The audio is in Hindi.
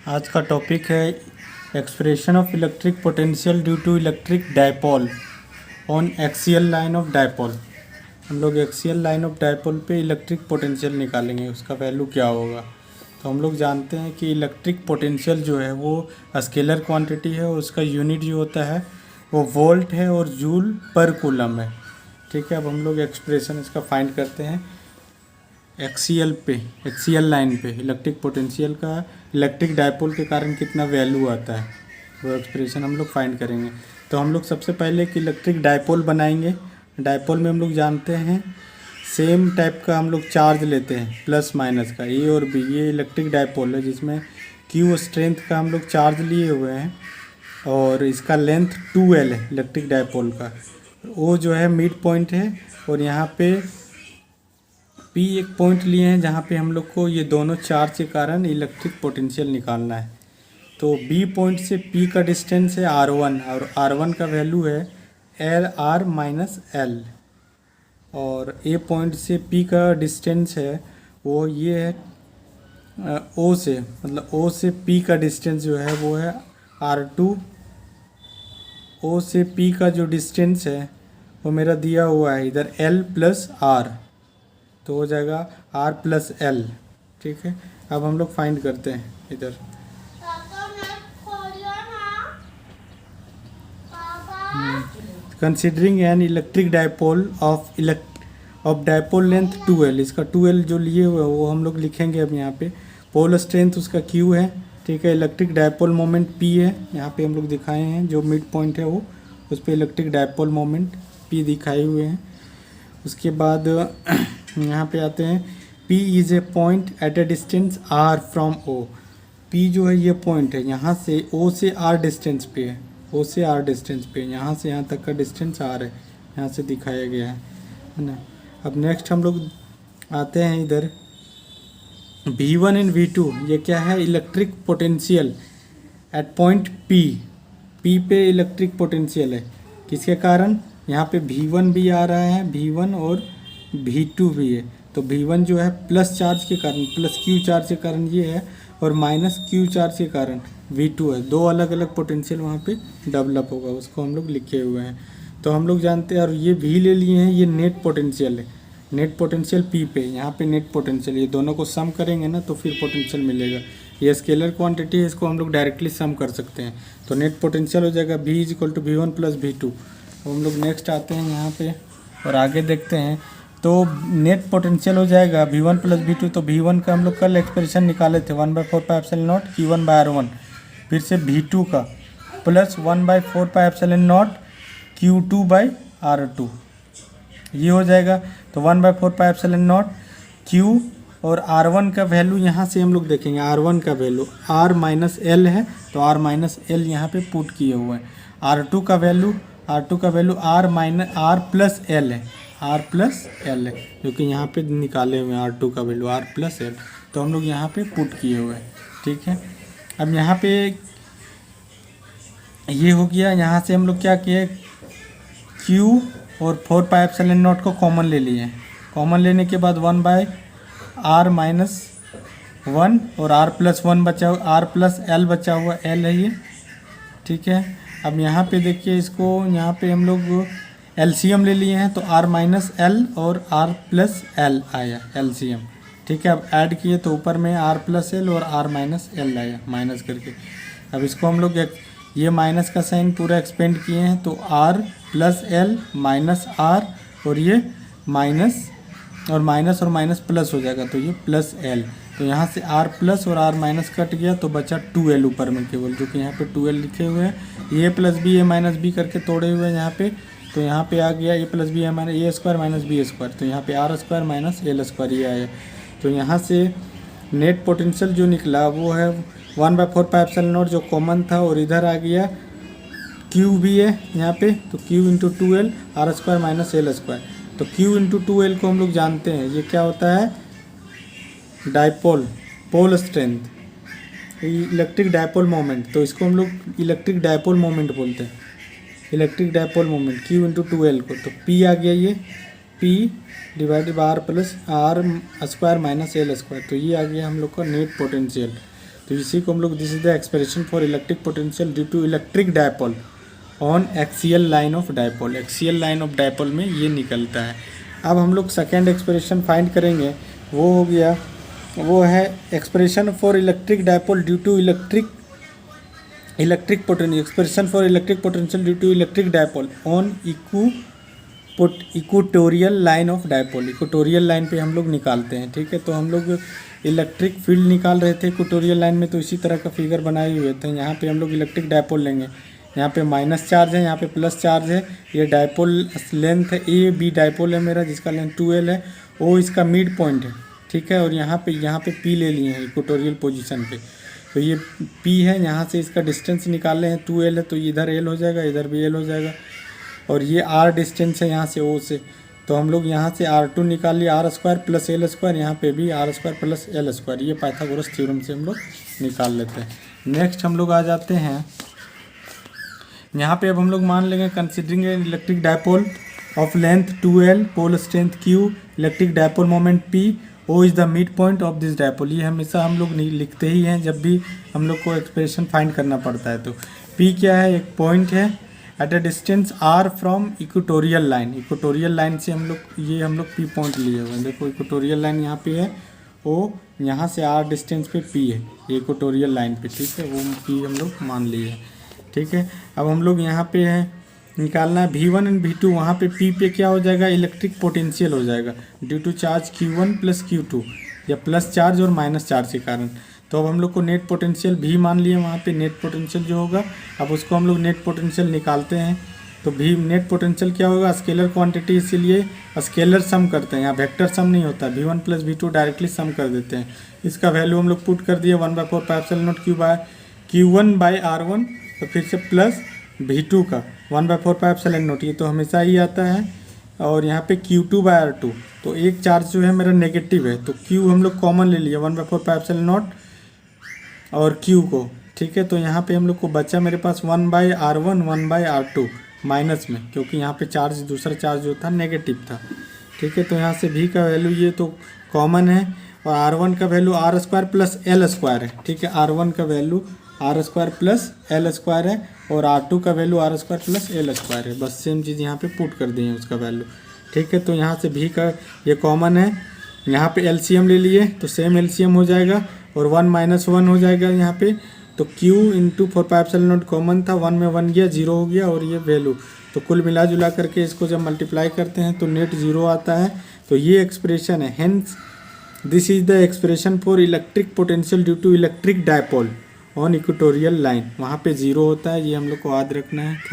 आज का टॉपिक है expression of electric potential due to electric dipole on axial line of dipole. हम लोग एक्सियल लाइन ऑफ डायपोल पे इलेक्ट्रिक पोटेंशियल निकालेंगे, उसका वैल्यू क्या होगा। तो हम लोग जानते हैं कि इलेक्ट्रिक पोटेंशियल जो है वो स्केलर क्वांटिटी है और उसका यूनिट जो होता है वो वोल्ट है और जूल पर कूलम है। ठीक है, अब हम लोग एक्सप्रेशन इसका फाइंड करते हैं। एक्सियल लाइन पे इलेक्ट्रिक पोटेंशियल का इलेक्ट्रिक डायपोल के कारण कितना वैल्यू आता है वो एक्सप्रेशन हम लोग फाइंड करेंगे। तो हम लोग सबसे पहले एक इलेक्ट्रिक डायपोल बनाएंगे। डायपोल में हम लोग जानते हैं सेम टाइप का हम लोग चार्ज लेते हैं, प्लस माइनस का, ए और बी। ये इलेक्ट्रिक डायपोल है जिसमें क्यू स्ट्रेंथ का हम लोग चार्ज लिए हुए हैं और इसका लेंथ 2L है इलेक्ट्रिक डायपोल का। ओ जो है मिड पॉइंट है और यहाँ पे पी एक पॉइंट लिए हैं जहाँ पे हम लोग को ये दोनों चार्ज के कारण इलेक्ट्रिक पोटेंशियल निकालना है। तो बी पॉइंट से पी का डिस्टेंस है R1 और R1 का वैल्यू है R-L और ए पॉइंट से पी का डिस्टेंस है वो ये है ओ से, मतलब ओ से पी का डिस्टेंस जो है वो है R2। ओ से पी का जो डिस्टेंस है वो मेरा दिया हुआ है इधर L प्लस R, तो हो जाएगा R+L। ठीक है, अब हम लोग फाइंड करते हैं इधर। Considering an electric dipole of dipole length 2L, इसका 2L जो लिए हुए वो हम लोग लिखेंगे अब यहाँ पे। पोल स्ट्रेंथ उसका Q है। ठीक है, इलेक्ट्रिक डायपोल मोमेंट P है, यहाँ पे हम लोग दिखाए हैं जो मिड पॉइंट है वो, उस पर इलेक्ट्रिक डायपोल मोमेंट P दिखाए हुए हैं। उसके बाद यहाँ पे आते हैं P is a point at a distance R from O। P जो है ये पॉइंट है, यहाँ से O से R डिस्टेंस पे है, O से R डिस्टेंस पे, यहाँ से यहाँ तक का डिस्टेंस R है, यहाँ से दिखाया गया है ना। अब नेक्स्ट हम लोग आते हैं इधर V1 एंड V2, ये क्या है electric potential at point P पे इलेक्ट्रिक पोटेंशियल है, किसके कारण, यहाँ पे V1 भी आ रहा है, V1 और V2 भी है। तो V1 जो है प्लस चार्ज के कारण, प्लस Q चार्ज के कारण ये है और माइनस Q चार्ज के कारण V2 है। दो अलग अलग पोटेंशियल वहाँ पे डेवलप होगा, उसको हम लोग लिखे हुए हैं। तो हम लोग जानते हैं, और ये V ले लिए हैं, ये नेट पोटेंशियल है, नेट पोटेंशियल P पे, यहाँ पे नेट पोटेंशियल, ये दोनों को सम करेंगे ना तो फिर पोटेंशियल मिलेगा। ये स्केलर क्वांटिटी है, इसको हम लोग डायरेक्टली सम कर सकते हैं। तो नेट पोटेंशियल हो जाएगा V is equal to V1 plus V2। हम लोग नेक्स्ट आते हैं यहाँ पे और आगे देखते हैं। तो नेट पोटेंशियल हो जाएगा V1 प्लस V2। तो V1 का हम लोग कल एक्सप्रेशन निकाले थे 1/4πε0 Q1/R1, फिर से V2 का प्लस 1/4πε0 Q2/R2, ये हो जाएगा। तो 1/4πε0 Q और R1 का वैल्यू यहाँ से हम लोग देखेंगे, R1 का वैल्यू R-L है, तो R-L यहाँ पे पुट किए हुए हैं। R2 का वैल्यू R+L है, R+L है, जो कि यहाँ पे निकाले हुए हैं R2 का वैल्यू R+L, तो हम लोग यहाँ पे पुट किए हुए हैं। ठीक है, अब यहाँ पे ये हो गया। यहाँ से हम लोग क्या किए, Q और 4πε0 को कॉमन ले लिए। कॉमन लेने के बाद 1/R-1 और R+1 बचा हुआ, R+L बचा हुआ, L है ये। ठीक है, अब यहाँ पे देखिए, इसको यहाँ पे हम लोग एलसीएम ले लिए हैं, तो R-L और R+L आया एलसीएम। ठीक है, अब ऐड किए तो ऊपर में R+L और R-L आया माइनस करके। अब इसको हम लोग ये माइनस का साइन पूरा एक्सपेंड किए हैं, तो R+L माइनस R और ये माइनस और माइनस प्लस हो जाएगा, तो ये +L। तो यहाँ से R प्लस और R माइनस कट गया तो बचा 2L ऊपर में केवल, जो कि यहाँ पे 2L लिखे हुए हैं। ए प्लस बी ए माइनस बी करके तोड़े हुए हैं यहाँ पे, तो यहाँ पे आ गया ए प्लस बी ए माइनस ए स्क्वायर माइनस बी स्क्वायर, तो यहाँ पे R² माइनस L स्क्वायर ये आया। तो यहाँ से नेट पोटेंशियल जो निकला वो है 1/4πε0 जो कॉमन था, और इधर आ गया Q भी है यहाँ पे, तो Q into 2L R² minus L square. तो Q इंटू 2L को हम लोग जानते हैं, ये क्या होता है dipole pole strength, electric dipole moment, तो इसको हम लोग इलेक्ट्रिक डायपोल मोमेंट बोलते हैं, electric dipole moment Q into 2L को। तो P आ गया, ये P divided by R plus R² minus L square, तो ये आ गया हम लोग का नेट पोटेंशियल। तो इसी को हम लोग, this is the expression for electric potential due to electric dipole on axial line of dipole. Axial line of dipole में ये निकलता है। अब हम लोग सेकेंड एक्सप्रेशन फाइंड करेंगे, वो हो गया, वो है expression for electric dipole due to electric potential, expression for electric potential due to electric dipole on equatorial line of dipole. Equatorial line पे हम लोग निकालते हैं, ठीक है। तो हम लोग इलेक्ट्रिक फील्ड निकाल रहे थे इक्वेटोरियल लाइन में, तो इसी तरह का फिगर बनाए हुए थे। यहाँ पे हम लोग इलेक्ट्रिक डायपोल लेंगे, यहाँ पे माइनस चार्ज है, यहाँ पे प्लस चार्ज है। ये डायपोल लेंथ है, ए बी डायपोल है मेरा, जिसका लेंथ 2L है। ओ इसका मिड पॉइंट है, ठीक है। और यहाँ पे पी ले लिए हैं इक्वेटोरियल पोजीशन पे, तो ये पी है। यहाँ से इसका डिस्टेंस निकाल रहे हैं, 2L है, तो इधर L हो जाएगा, इधर भी L हो जाएगा। और ये R डिस्टेंस है यहाँ से O से, तो हम लोग यहाँ से R2 निकाल लिए, R² प्लस L²। यहाँ पे भी R² प्लस L²। ये पाइथागोरस थ्योरम से हम लोग निकाल लेते हैं। नेक्स्ट हम लोग आ जाते हैं यहाँ पे। अब हम लोग मान लेंगे considering electric dipole of length 2L, pole strength Q, electric dipole moment P, O is the mid point of this dipole. ये हमेशा हम लोग लिखते ही हैं जब भी हम लोग को एक्सप्रेशन फाइंड करना पड़ता है। तो P क्या है, एक पॉइंट है at a distance R from equatorial line. Equatorial line से हम लोग P पॉइंट लिए हुए हैं। देखो इक्वेटोरियल लाइन यहाँ पे है, O यहाँ से R डिस्टेंस पे P है, ये इक्वेटोरियल लाइन पे, ठीक है। वो P हम लोग मान लिए हैं, ठीक है। अब हम लोग यहाँ पे है निकालना है V1 एंड V2। वहाँ पे P पे क्या हो जाएगा, इलेक्ट्रिक पोटेंशियल हो जाएगा due to charge Q1 plus Q2, या प्लस चार्ज और माइनस चार्ज के कारण। तो अब हम लोग को नेट पोटेंशियल भी मान लिए, वहाँ पे नेट पोटेंशियल जो होगा, अब उसको हम लोग नेट पोटेंशियल निकालते हैं। तो भी नेट पोटेंशियल क्या होगा, स्केलर क्वांटिटी, इसीलिए स्केलर सम करते हैं, यहाँ वेक्टर सम नहीं होता। V1 प्लस V2 डायरेक्टली सम कर देते हैं। इसका वैल्यू हम लोग पुट कर दिए 1/4πε0 Q1/R1, तो फिर से प्लस V2 का 1/4πε0, ये तो हमेशा ही आता है। और यहाँ पे Q2/R2, तो एक चार्ज जो है मेरा नेगेटिव है, तो Q हम लोग कॉमन ले लिए 1/4πε0 और Q को, ठीक है। तो यहाँ पे हम लोग को बचा मेरे पास 1/R1 1/R2 माइनस में, क्योंकि यहाँ पे चार्ज, दूसरा चार्ज जो था नेगेटिव था, ठीक है। तो यहाँ से V का वैल्यू ये तो कॉमन है, और R1 का वैल्यू R² प्लस L² है, ठीक है। R1 का वैल्यू R² प्लस L² है, और R2 का वैल्यू R² प्लस L² है। बस सेम चीज़ यहाँ पे पुट कर दी है उसका वैल्यू, ठीक है। तो यहाँ से V का ये कॉमन है, यहाँ पे LCM ले लिए तो सेम LCM हो जाएगा, और 1 - 1 हो जाएगा यहाँ पे। तो Q इंटू 4πε0 कॉमन था, 1 में 1 गया, 0 हो गया, और ये वैल्यू। तो कुल मिला जुला करके इसको जब मल्टीप्लाई करते हैं तो नेट 0 आता है। तो ये एक्सप्रेशन है, hence this is the expression for electric potential due to electric dipole on equatorial line. वहाँ पे 0 होता है, ये हम लोग को याद रखना है।